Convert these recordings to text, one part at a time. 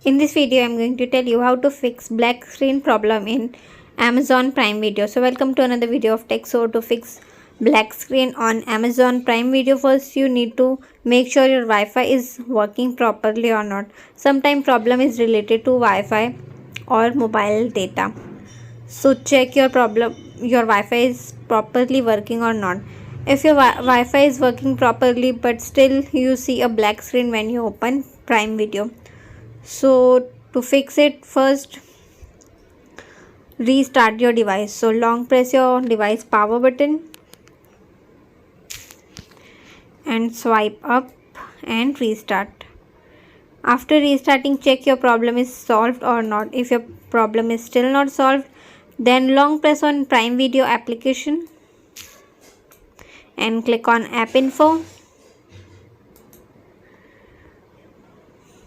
In this video, I am going to tell you how to fix black screen problem in Amazon Prime Video. So welcome to another video of Tech. So to fix black screen on Amazon Prime Video, first you need to make sure your Wi-Fi is working properly or not. Sometimes problem is related to Wi-Fi or mobile data. So check your Wi-Fi is properly working or not. If your Wi-Fi is working properly but still you see a black screen when you open Prime Video, so to fix it, first restart your device. So long press your device power button and swipe up and restart. After restarting, check your problem is solved or not. If your problem is still not solved, then long press on Prime Video application and click on App Info.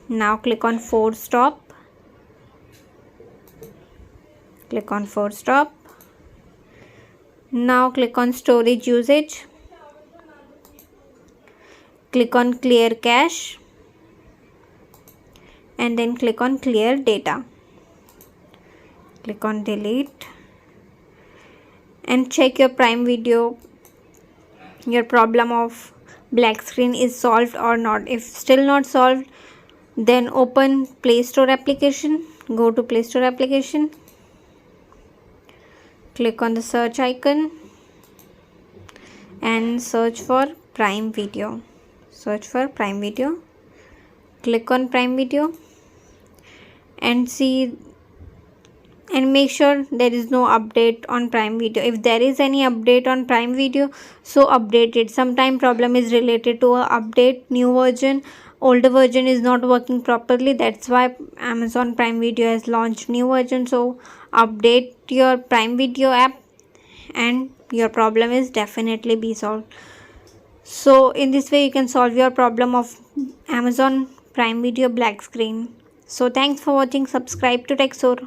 Now click on Force Stop. Click on Force Stop. Now click on Storage Usage. Click on Clear Cache. And then click on Clear Data. Click on Delete. And check your Prime Video. Your problem of black screen is solved or not. If still not solved, then open Play Store application. Go to Play Store application. Click on the search icon and search for Prime Video. Search for Prime Video. Click on Prime Video and see and make sure there is no update on Prime Video. If there is any update on Prime Video, so update it. Sometime problem is related to a update, new version. Older version is not working properly. That's why Amazon Prime Video has launched new version. So update your Prime Video app and your problem is definitely be solved. So in this way you can solve your problem of Amazon Prime Video black screen. So thanks for watching. Subscribe to TechSource.